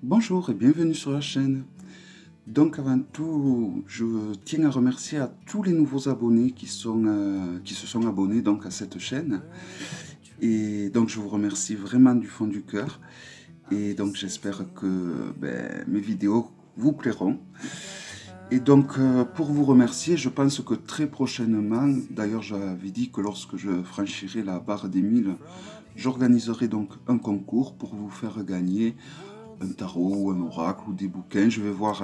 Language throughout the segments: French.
Bonjour et bienvenue sur la chaîne. Donc avant tout, je tiens à remercier à tous les nouveaux abonnés qui se sont abonnés donc à cette chaîne. Et donc je vous remercie vraiment du fond du cœur. Et donc j'espère que mes vidéos vous plairont. Et donc pour vous remercier, je pense que très prochainement, d'ailleurs j'avais dit que lorsque je franchirai la barre des 1000, j'organiserai donc un concours pour vous faire gagner un tarot ou un oracle ou des bouquins. Je vais voir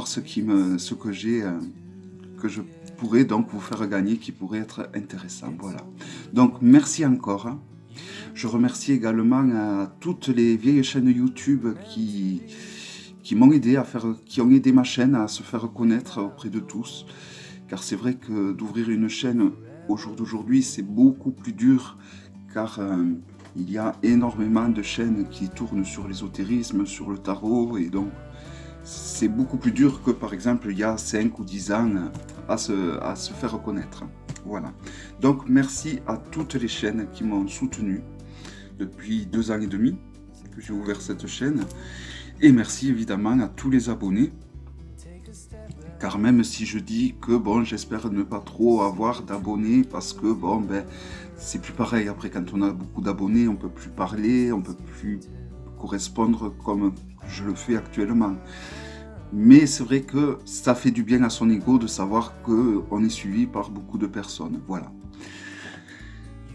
ce que j'ai, que je pourrais donc vous faire gagner, qui pourrait être intéressant. Voilà. Donc merci encore, hein. Je remercie également à toutes les vieilles chaînes YouTube qui m'ont aidé qui ont aidé ma chaîne à se faire connaître auprès de tous. Car c'est vrai que d'ouvrir une chaîne au jour d'aujourd'hui, c'est beaucoup plus dur, car il y a énormément de chaînes qui tournent sur l'ésotérisme, sur le tarot, et donc c'est beaucoup plus dur que par exemple il y a 5 ou 10 ans à se faire connaître. Voilà. Donc merci à toutes les chaînes qui m'ont soutenu depuis 2 ans et demi que j'ai ouvert cette chaîne. Et merci évidemment à tous les abonnés. Car même si je dis que bon, j'espère ne pas trop avoir d'abonnés, parce que bon, c'est plus pareil. Après, quand on a beaucoup d'abonnés, on peut plus parler, on peut plus correspondre comme je le fais actuellement. Mais c'est vrai que ça fait du bien à son ego de savoir qu'on est suivi par beaucoup de personnes. Voilà.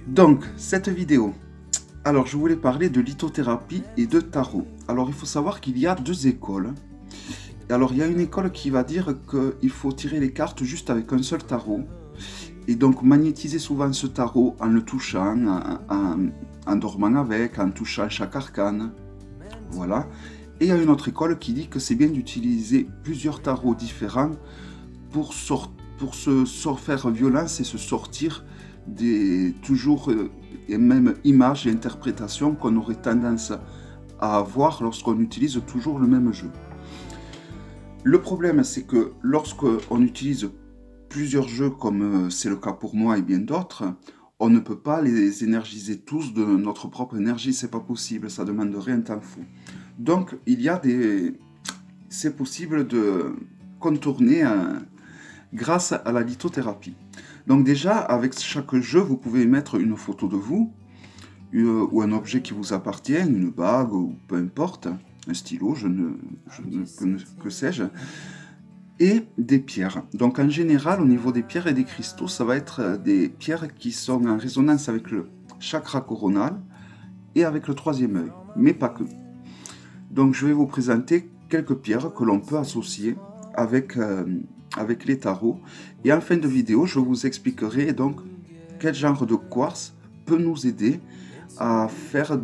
Donc, cette vidéo. Alors, je voulais parler de lithothérapie et de tarot. Alors, il faut savoir qu'il y a deux écoles. Alors, il y a une école qui va dire qu'il faut tirer les cartes juste avec un seul tarot. Et donc, magnétiser souvent ce tarot en le touchant, en dormant avec, en touchant chaque arcane. Voilà. Et il y a une autre école qui dit que c'est bien d'utiliser plusieurs tarots différents pour se faire violence et se sortir des et même images et interprétations qu'on aurait tendance à avoir lorsqu'on utilise toujours le même jeu. Le problème, c'est que lorsqu'on utilise plusieurs jeux, comme c'est le cas pour moi et bien d'autres, on ne peut pas les énergiser tous de notre propre énergie, c'est pas possible, ça demanderait un temps fou. Donc, c'est possible de contourner grâce à la lithothérapie. Donc déjà, avec chaque jeu, vous pouvez mettre une photo de vous, ou un objet qui vous appartient, une bague, ou peu importe, un stylo, que sais-je, et des pierres. Donc en général, au niveau des pierres et des cristaux, ça va être des pierres qui sont en résonance avec le chakra coronal et avec le troisième œil, mais pas que. Donc je vais vous présenter quelques pierres que l'on peut associer avec les tarots. Et en fin de vidéo, je vous expliquerai donc quel genre de quartz peut nous aider à faire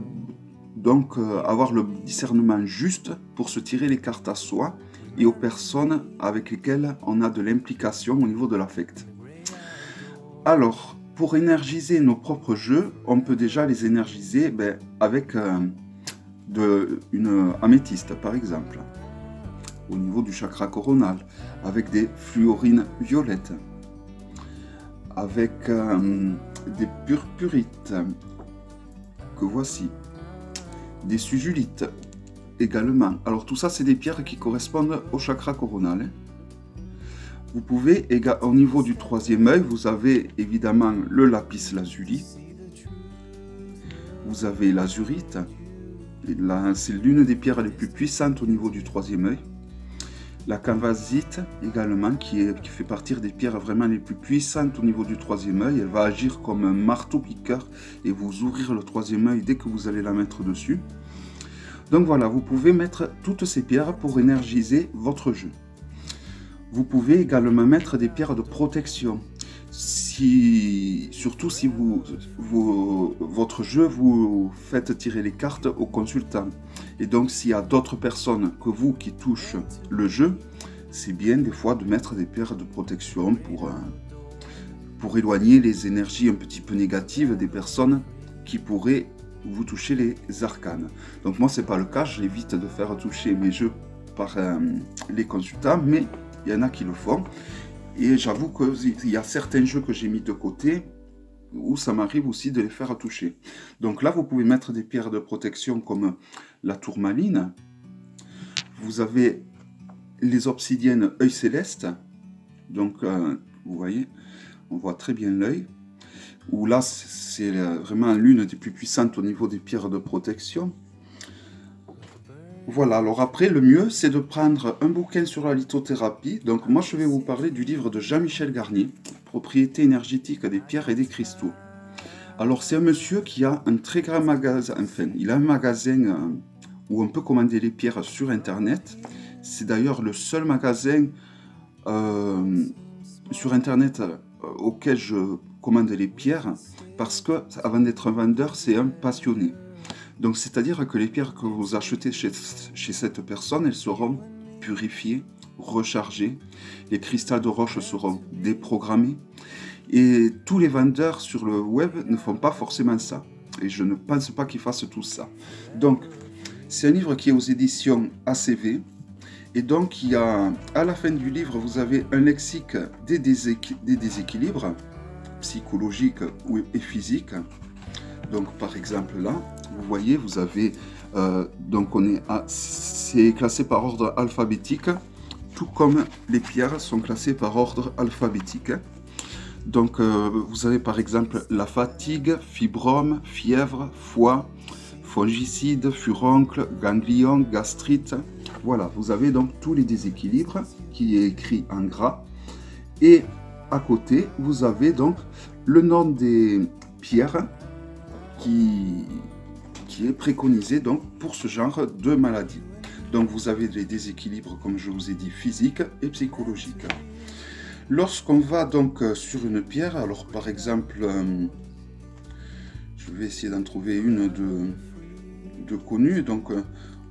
avoir le discernement juste pour se tirer les cartes à soi et aux personnes avec lesquelles on a de l'implication au niveau de l'affect. Alors, pour énergiser nos propres jeux, on peut déjà les énergiser avec une améthyste par exemple, au niveau du chakra coronal, avec des fluorines violettes, avec des purpurites, que voici, des sujulites également. Alors tout ça, c'est des pierres qui correspondent au chakra coronal. Vous pouvez, au niveau du troisième œil, vous avez évidemment le lapis lazuli, vous avez l'azurite, c'est l'une des pierres les plus puissantes au niveau du troisième œil. La canvasite également, qui fait partie des pierres vraiment les plus puissantes au niveau du troisième œil. Elle va agir comme un marteau-piqueur et vous ouvrir le troisième œil dès que vous allez la mettre dessus. Donc voilà, vous pouvez mettre toutes ces pierres pour énergiser votre jeu. Vous pouvez également mettre des pierres de protection. Surtout si votre jeu, vous faites tirer les cartes au consultant. Et donc s'il y a d'autres personnes que vous qui touchent le jeu, c'est bien des fois de mettre des pierres de protection pour éloigner les énergies un petit peu négatives des personnes qui pourraient vous toucher les arcanes. Donc moi c'est pas le cas, j'évite de faire toucher mes jeux par les consultants, mais il y en a qui le font. Et j'avoue qu'il y a certains jeux que j'ai mis de côté où ça m'arrive aussi de les faire toucher. Donc là, vous pouvez mettre des pierres de protection comme la tourmaline, Vous avez les obsidiennes œil céleste. Donc, vous voyez, on voit très bien l'œil. Où là, c'est vraiment l'une des plus puissantes au niveau des pierres de protection. Voilà, alors après, le mieux, c'est de prendre un bouquin sur la lithothérapie. Donc moi, je vais vous parler du livre de Jean-Michel Garnier, Propriétés énergétiques des pierres et des cristaux. Alors, c'est un monsieur qui a un très grand magasin, enfin, il a un magasin où on peut commander les pierres sur Internet. C'est d'ailleurs le seul magasin sur Internet auquel je commande les pierres, parce que, avant d'être un vendeur, c'est un passionné. Donc, c'est-à-dire que les pierres que vous achetez chez cette personne, elles seront purifiées, rechargées, les cristals de roche seront déprogrammés, et tous les vendeurs sur le web ne font pas forcément ça. Et je ne pense pas qu'ils fassent tout ça. Donc, c'est un livre qui est aux éditions ACV, et donc, il y a, à la fin du livre, vous avez un lexique des déséquilibres psychologiques et physiques. Donc, par exemple, là, vous voyez, vous avez, donc c'est classé par ordre alphabétique, tout comme les pierres sont classées par ordre alphabétique. Donc, vous avez par exemple la fatigue, fibrome, fièvre, foie, fongicide, furoncle, ganglion, gastrite. Voilà, vous avez donc tous les déséquilibres qui est écrit en gras. Et à côté, vous avez donc le nom des pierres qui est préconisé donc pour ce genre de maladie. Donc vous avez des déséquilibres, comme je vous ai dit, physiques et psychologiques. Lorsqu'on va donc sur une pierre, alors par exemple, je vais essayer d'en trouver une de connue. Donc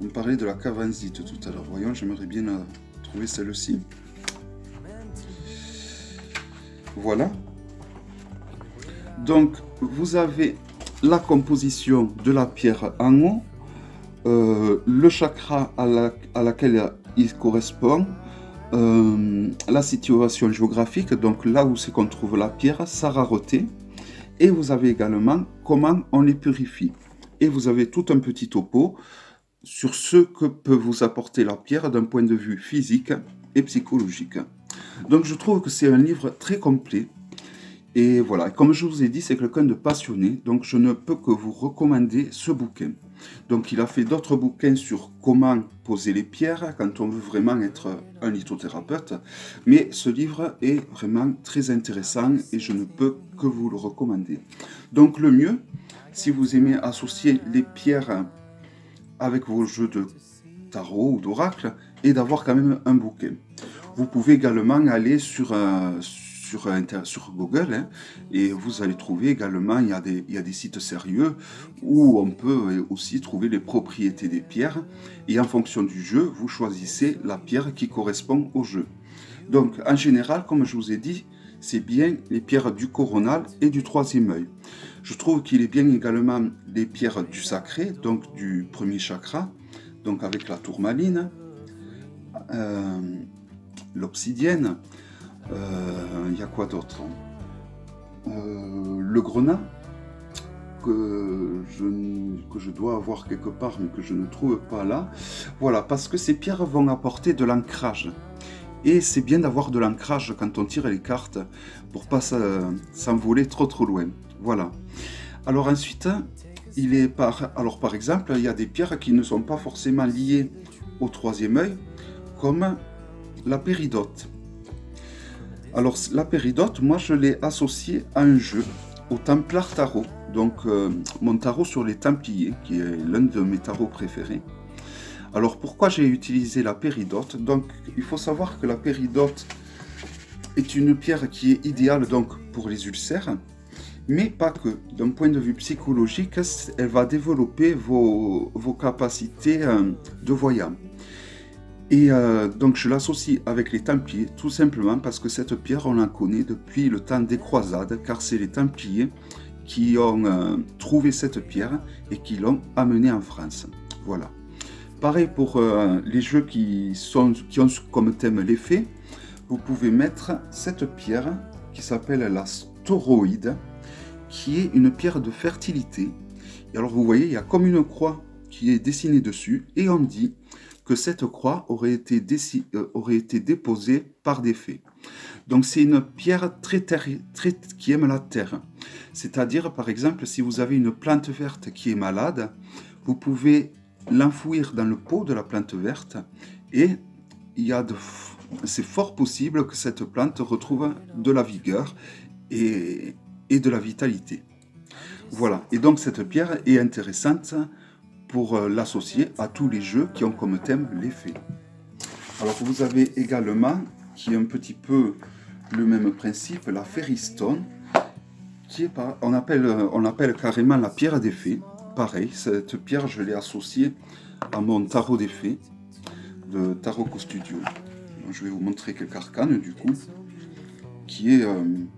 on parlait de la cavenzite tout à l'heure. Voyons, j'aimerais bien trouver celle-ci. Voilà. Donc vous avez la composition de la pierre en haut, le chakra à laquelle il correspond, la situation géographique, donc là où c'est qu'on trouve la pierre, sa rareté, et vous avez également comment on les purifie. Et vous avez tout un petit topo sur ce que peut vous apporter la pierre d'un point de vue physique et psychologique. Donc je trouve que c'est un livre très complet. Et voilà, comme je vous ai dit, c'est quelqu'un de passionné, donc je ne peux que vous recommander ce bouquin. Donc il a fait d'autres bouquins sur comment poser les pierres quand on veut vraiment être un lithothérapeute, mais ce livre est vraiment très intéressant et je ne peux que vous le recommander. Donc le mieux, si vous aimez associer les pierres avec vos jeux de tarot ou d'oracle, est d'avoir quand même un bouquin. Vous pouvez également aller sur Google, hein, et vous allez trouver également, il y a des sites sérieux où on peut aussi trouver les propriétés des pierres, et en fonction du jeu, vous choisissez la pierre qui correspond au jeu. Donc en général, comme je vous ai dit, c'est bien les pierres du coronal et du troisième œil. Je trouve qu'il est bien également les pierres du sacré, donc du premier chakra, donc avec la tourmaline, l'obsidienne, il y a quoi d'autre, le grenat, que je dois avoir quelque part, mais que je ne trouve pas là. Voilà, parce que ces pierres vont apporter de l'ancrage. Et c'est bien d'avoir de l'ancrage quand on tire les cartes, pour pas s'envoler trop loin. Voilà. Alors ensuite, par exemple, il y a des pierres qui ne sont pas forcément liées au troisième œil, comme la péridote. Alors la péridote, moi je l'ai associée à un jeu, au Templar Tarot, donc mon tarot sur les Templiers, qui est l'un de mes tarots préférés. Alors pourquoi j'ai utilisé la péridote? Donc il faut savoir que la péridote est une pierre qui est idéale donc pour les ulcères, mais pas que. D'un point de vue psychologique, elle va développer vos capacités de voyant. Et donc je l'associe avec les Templiers, tout simplement parce que cette pierre, on la connaît depuis le temps des croisades, car c'est les Templiers qui ont trouvé cette pierre et qui l'ont amenée en France. Voilà. Pareil pour les jeux qui ont comme thème les fées, vous pouvez mettre cette pierre qui s'appelle la storoïde, qui est une pierre de fertilité. Et alors vous voyez, il y a comme une croix qui est dessinée dessus, et on dit que cette croix aurait été déposée par des fées. Donc c'est une pierre qui aime la terre. C'est-à-dire, par exemple, si vous avez une plante verte qui est malade, vous pouvez l'enfouir dans le pot de la plante verte et c'est fort possible que cette plante retrouve de la vigueur et de la vitalité. Voilà, et donc cette pierre est intéressante pour l'associer à tous les jeux qui ont comme thème les fées. Alors vous avez également, qui est un petit peu le même principe, la Fairy Stone, on appelle carrément la pierre des fées. Pareil, cette pierre, je l'ai associée à mon tarot des fées, de Tarot Co Studio. Donc, je vais vous montrer quelques arcanes, du coup, qui est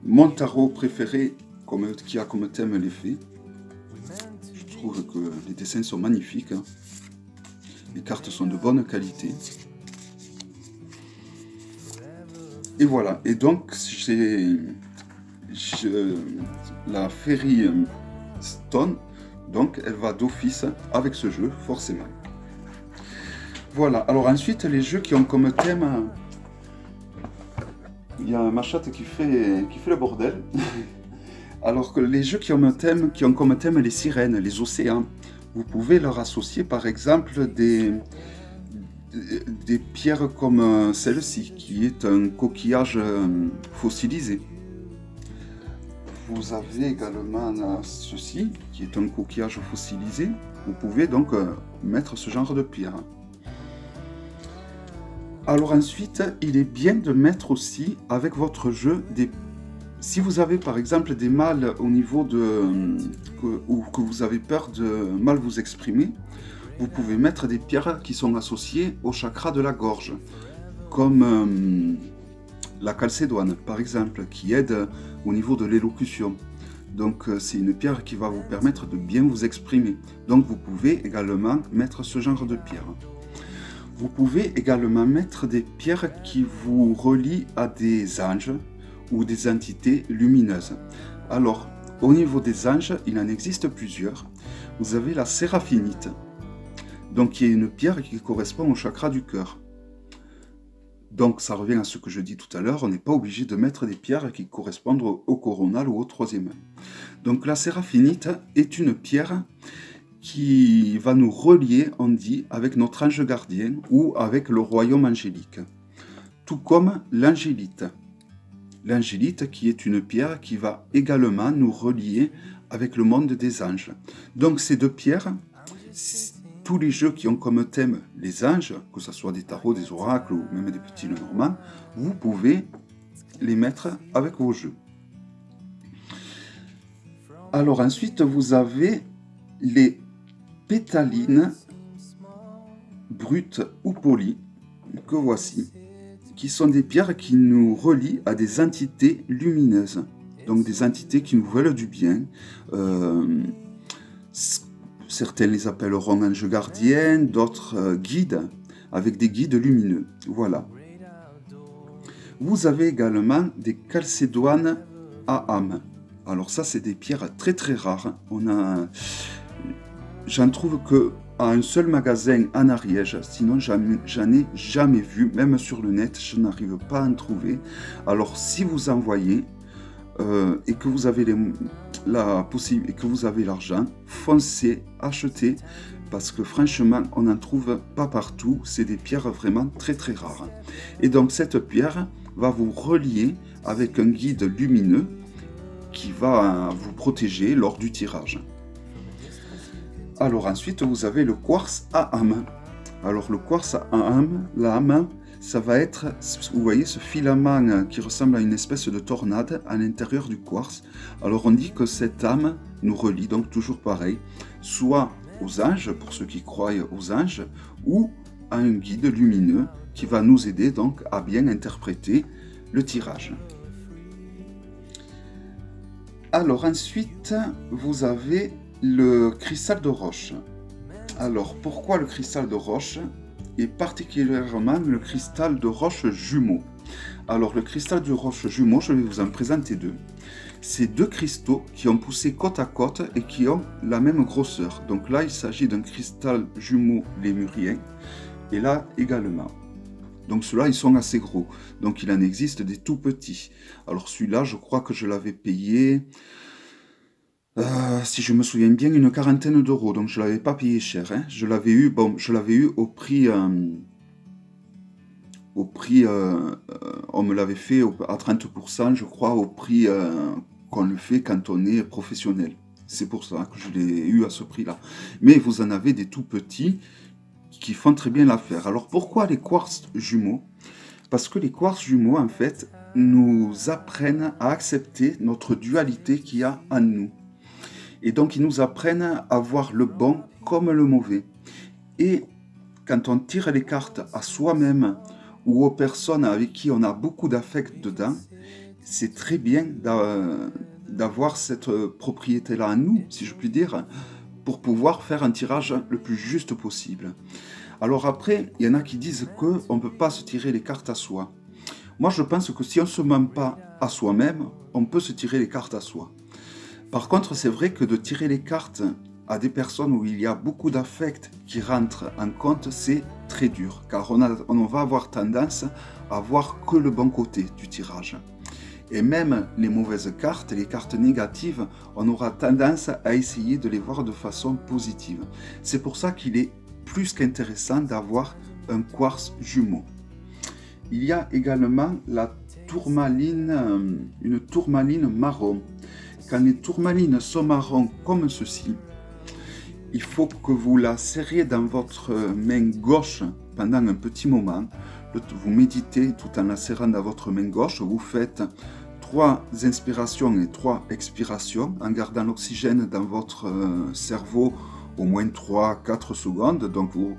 mon tarot préféré, qui a comme thème les fées. Je trouve que les dessins sont magnifiques. Hein. Les cartes sont de bonne qualité. Et voilà, et donc j'ai la Fairy Stone, donc elle va d'office avec ce jeu, forcément. Voilà, alors ensuite les jeux qui ont comme thème... Il y a ma chatte qui fait le bordel. Alors que les jeux qui ont comme thème les sirènes, les océans, vous pouvez leur associer par exemple des pierres comme celle-ci, qui est un coquillage fossilisé. Vous avez également ceci, qui est un coquillage fossilisé. Vous pouvez donc mettre ce genre de pierre. Alors ensuite, il est bien de mettre aussi avec votre jeu si vous avez par exemple des mal au niveau ou que vous avez peur de mal vous exprimer, vous pouvez mettre des pierres qui sont associées au chakra de la gorge, comme la calcédoine par exemple, qui aide au niveau de l'élocution. Donc c'est une pierre qui va vous permettre de bien vous exprimer. Donc vous pouvez également mettre ce genre de pierre. Vous pouvez également mettre des pierres qui vous relient à des anges ou des entités lumineuses. Alors, au niveau des anges, il en existe plusieurs. Vous avez la séraphinite, donc qui est une pierre qui correspond au chakra du cœur. Donc ça revient à ce que je dis tout à l'heure, on n'est pas obligé de mettre des pierres qui correspondent au coronal ou au troisième œil. Donc la séraphinite est une pierre qui va nous relier, on dit, avec notre ange gardien ou avec le royaume angélique. Tout comme l'angélite. L'angélite qui est une pierre qui va également nous relier avec le monde des anges. Donc ces deux pierres, tous les jeux qui ont comme thème les anges, que ce soit des tarots, des oracles ou même des petits Lenormand, vous pouvez les mettre avec vos jeux. Alors ensuite, vous avez les pétalines brutes ou polies, que voici, qui sont des pierres qui nous relient à des entités lumineuses, donc des entités qui nous veulent du bien. Certains les appelleront anges gardiens, d'autres guides, avec des guides lumineux. Voilà. Vous avez également des calcédoines à âme. Alors ça, c'est des pierres très très rares. J'en trouve que à un seul magasin en Ariège, sinon j'en ai jamais vu, même sur le net, je n'arrive pas à en trouver. Alors si vous en voyez et que vous avez la possibilité et que vous avez l'argent, foncez, achetez, parce que franchement, on n'en trouve pas partout. C'est des pierres vraiment très très rares. Et donc cette pierre va vous relier avec un guide lumineux qui va vous protéger lors du tirage. Alors ensuite, vous avez le quartz à âme. Alors le quartz à âme, la âme, ça va être, vous voyez ce filament qui ressemble à une espèce de tornade à l'intérieur du quartz. Alors on dit que cette âme nous relie, donc toujours pareil, soit aux anges, pour ceux qui croient aux anges, ou à un guide lumineux qui va nous aider donc à bien interpréter le tirage. Alors ensuite, vous avez le cristal de roche. Alors pourquoi le cristal de roche et particulièrement le cristal de roche jumeau? Alors le cristal de roche jumeau, je vais vous en présenter deux. C'est deux cristaux qui ont poussé côte à côte et qui ont la même grosseur. Donc là il s'agit d'un cristal jumeau lémurien et là également. Donc ceux-là, ils sont assez gros. Donc il en existe des tout petits. Alors celui-là, je crois que je l'avais payé, si je me souviens bien, une quarantaine d'euros. Donc je ne l'avais pas payé cher, hein. Je l'avais eu, bon, je l'avais eu au prix, on me l'avait fait à 30%, je crois, au prix qu'on le fait quand on est professionnel. C'est pour ça que je l'ai eu à ce prix-là. Mais vous en avez des tout petits qui font très bien l'affaire. Alors pourquoi les quartz jumeaux? Parce que les quartz jumeaux, en fait, nous apprennent à accepter notre dualité qu'il y a en nous. Et donc, ils nous apprennent à voir le bon comme le mauvais. Et quand on tire les cartes à soi-même ou aux personnes avec qui on a beaucoup d'affect dedans, c'est très bien d'avoir cette propriété-là en nous, si je puis dire, pour pouvoir faire un tirage le plus juste possible. Alors après, il y en a qui disent qu'on ne peut pas se tirer les cartes à soi. Moi, je pense que si on ne se ment pas à soi-même, on peut se tirer les cartes à soi. Par contre, c'est vrai que de tirer les cartes à des personnes où il y a beaucoup d'affect qui rentrent en compte, c'est très dur, car on va avoir tendance à voir que le bon côté du tirage. Et même les mauvaises cartes, les cartes négatives, on aura tendance à essayer de les voir de façon positive. C'est pour ça qu'il est plus qu'intéressant d'avoir un quartz jumeau. Il y a également la tourmaline, une tourmaline marron. Quand les tourmalines sont marrons comme ceci, il faut que vous la serrez dans votre main gauche pendant un petit moment. Vous méditez tout en la serrant dans votre main gauche. Vous faites 3 inspirations et 3 expirations en gardant l'oxygène dans votre cerveau au moins 3-4 secondes. Donc vous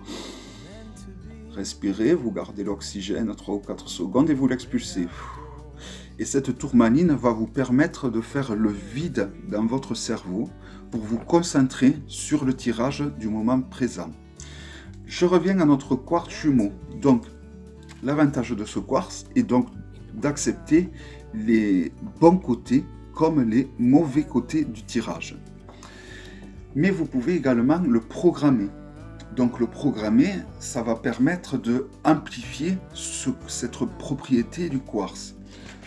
respirez, vous gardez l'oxygène 3 ou 4 secondes et vous l'expulsez. Et cette tourmaline va vous permettre de faire le vide dans votre cerveau pour vous concentrer sur le tirage du moment présent. Je reviens à notre quartz jumeau. Donc, l'avantage de ce quartz est donc d'accepter les bons côtés comme les mauvais côtés du tirage. Mais vous pouvez également le programmer. Donc le programmer, ça va permettre de amplifier cette propriété du quartz.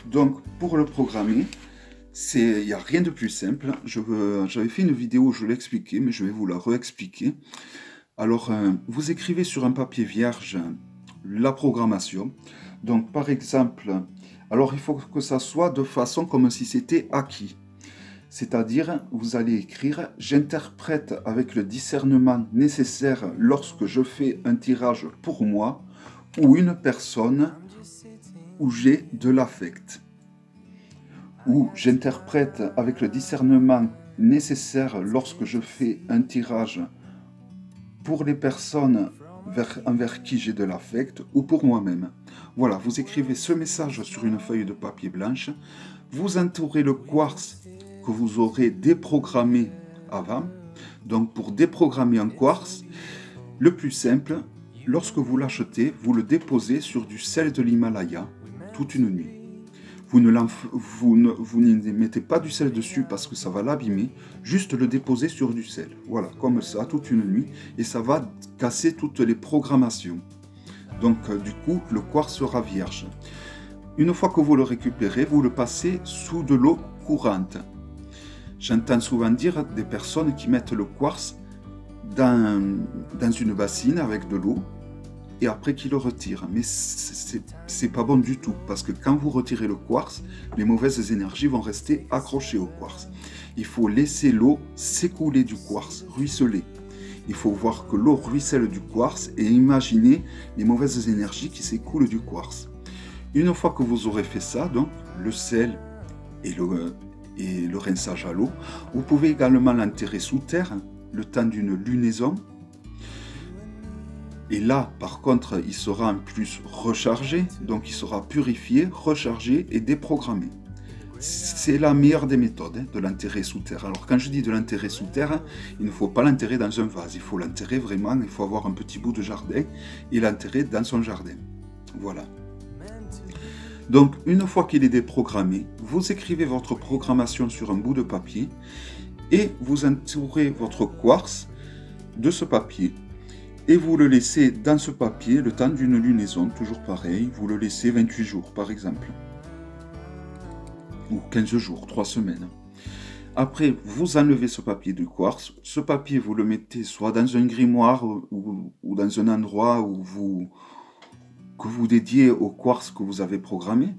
Donc pour le programmer, il n'y a rien de plus simple. J'avais fait une vidéo où je l'expliquais, mais je vais vous la réexpliquer. Alors vous écrivez sur un papier vierge la programmation. Donc par exemple, alors il faut que ça soit de façon comme si c'était acquis. C'est-à-dire, vous allez écrire « J'interprète avec le discernement nécessaire lorsque je fais un tirage pour moi ou une personne où j'ai de l'affect. » Ou « J'interprète avec le discernement nécessaire lorsque je fais un tirage pour les personnes envers qui j'ai de l'affect ou pour moi-même. » Voilà, vous écrivez ce message sur une feuille de papier blanche, vous entourez le quartz que vous aurez déprogrammé avant. Donc pour déprogrammer un quartz, le plus simple, lorsque vous l'achetez, vous le déposez sur du sel de l'Himalaya toute une nuit. Vous n'y mettez pas du sel dessus parce que ça va l'abîmer, juste le déposer sur du sel. Voilà, comme ça, toute une nuit, et ça va casser toutes les programmations. Donc du coup, le quartz sera vierge. Une fois que vous le récupérez, vous le passez sous de l'eau courante. J'entends souvent dire des personnes qui mettent le quartz dans une bassine avec de l'eau et après qui le retirent. Mais c'est pas bon du tout parce que quand vous retirez le quartz, les mauvaises énergies vont rester accrochées au quartz. Il faut laisser l'eau s'écouler du quartz, ruisseler. Il faut voir que l'eau ruisselle du quartz et imaginer les mauvaises énergies qui s'écoulent du quartz. Une fois que vous aurez fait ça, donc le sel et le rinçage à l'eau, vous pouvez également l'enterrer sous terre le temps d'une lunaison. Et là, par contre, il sera en plus rechargé, donc il sera purifié, rechargé et déprogrammé. C'est la meilleure des méthodes de l'enterrer sous terre. Alors quand je dis de l'enterrer sous terre, il ne faut pas l'enterrer dans un vase, il faut l'enterrer vraiment, il faut avoir un petit bout de jardin et l'enterrer dans son jardin. Voilà. Donc, une fois qu'il est déprogrammé, vous écrivez votre programmation sur un bout de papier, et vous entourez votre quartz de ce papier. Et vous le laissez dans ce papier le temps d'une lunaison, toujours pareil. Vous le laissez 28 jours, par exemple. Ou 15 jours, 3 semaines. Après, vous enlevez ce papier de quartz. Ce papier, vous le mettez soit dans un grimoire ou dans un endroit que vous dédiez au quartz que vous avez programmé.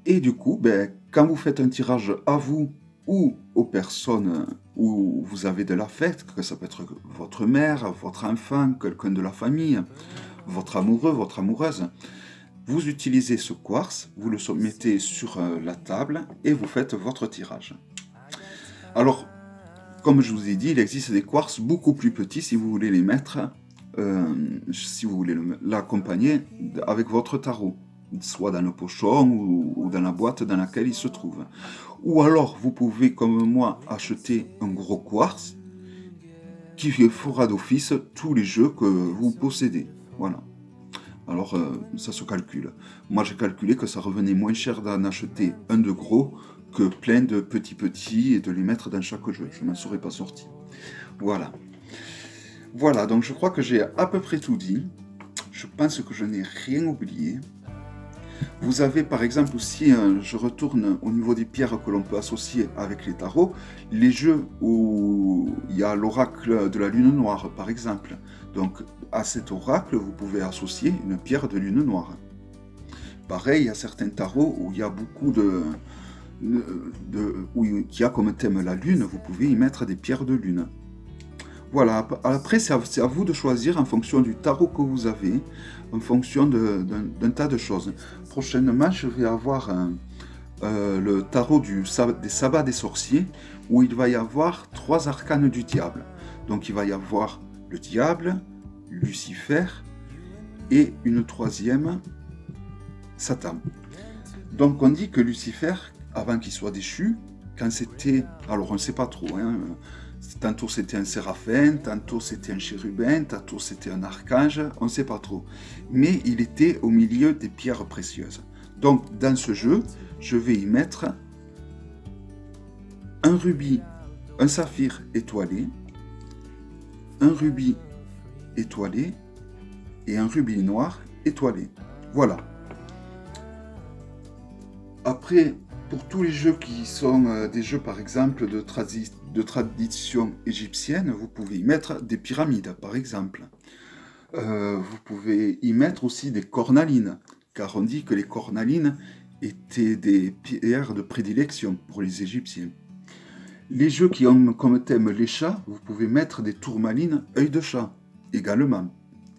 Et du coup, ben, quand vous faites un tirage à vous ou aux personnes où vous avez de l'affect, que ça peut être votre mère, votre enfant, quelqu'un de la famille, votre amoureux, votre amoureuse, vous utilisez ce quartz, vous le mettez sur la table et vous faites votre tirage. Alors, comme je vous ai dit, il existe des quartz beaucoup plus petits si vous voulez les mettre, si vous voulez l'accompagner avec votre tarot, soit dans le pochon ou dans la boîte dans laquelle il se trouve. Ou alors, vous pouvez, comme moi, acheter un gros quartz qui fera d'office tous les jeux que vous possédez. Voilà. Alors, ça se calcule. Moi, j'ai calculé que ça revenait moins cher d'en acheter un de gros que plein de petits et de les mettre dans chaque jeu. Je ne m'en serais pas sorti. Voilà. Voilà, donc je crois que j'ai à peu près tout dit. Je pense que je n'ai rien oublié. Vous avez par exemple aussi, je retourne au niveau des pierres que l'on peut associer avec les tarots, les jeux où il y a l'oracle de la lune noire par exemple. Donc à cet oracle, vous pouvez associer une pierre de lune noire. Pareil, il y a certains tarots où il y a beaucoup qui a comme thème la lune, vous pouvez y mettre des pierres de lune. Voilà, après c'est à vous de choisir en fonction du tarot que vous avez, en fonction d'un tas de choses. Prochainement, je vais avoir le tarot des sabbats des sorciers, où il va y avoir 3 arcanes du diable. Donc il va y avoir le diable, Lucifer, et une 3e, Satan. Donc on dit que Lucifer, avant qu'il soit déchu, quand c'était... Alors on ne sait pas trop, hein, tantôt c'était un séraphin, tantôt c'était un chérubin, tantôt c'était un archange, on ne sait pas trop. Mais il était au milieu des pierres précieuses. Donc dans ce jeu, je vais y mettre un rubis, un saphir étoilé, un rubis étoilé et un rubis noir étoilé. Voilà. Après, pour tous les jeux qui sont des jeux par exemple de tradition égyptienne, vous pouvez y mettre des pyramides par exemple. Vous pouvez y mettre aussi des cornalines, car on dit que les cornalines étaient des pierres de prédilection pour les Égyptiens. Les jeux qui ont comme thème les chats, vous pouvez mettre des tourmalines œil de chat également.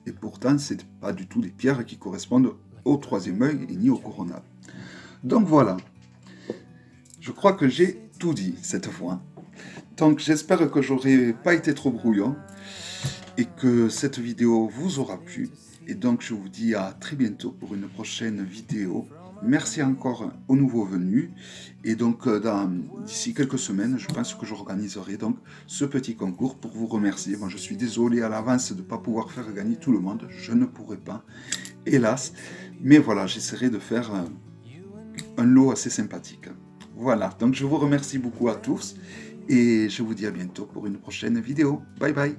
Et pourtant, ce n'est pas du tout des pierres qui correspondent au 3e œil et ni au coronal. Donc voilà. Je crois que j'ai tout dit cette fois. Donc j'espère que j'aurai pas été trop brouillon et que cette vidéo vous aura plu. Et donc je vous dis à très bientôt pour une prochaine vidéo. Merci encore aux nouveaux venus. Et donc d'ici quelques semaines, je pense que j'organiserai donc ce petit concours pour vous remercier. Bon, je suis désolé à l'avance de ne pas pouvoir faire gagner tout le monde. Je ne pourrai pas, hélas. Mais voilà, j'essaierai de faire un lot assez sympathique. Voilà, donc je vous remercie beaucoup à tous et je vous dis à bientôt pour une prochaine vidéo. Bye bye.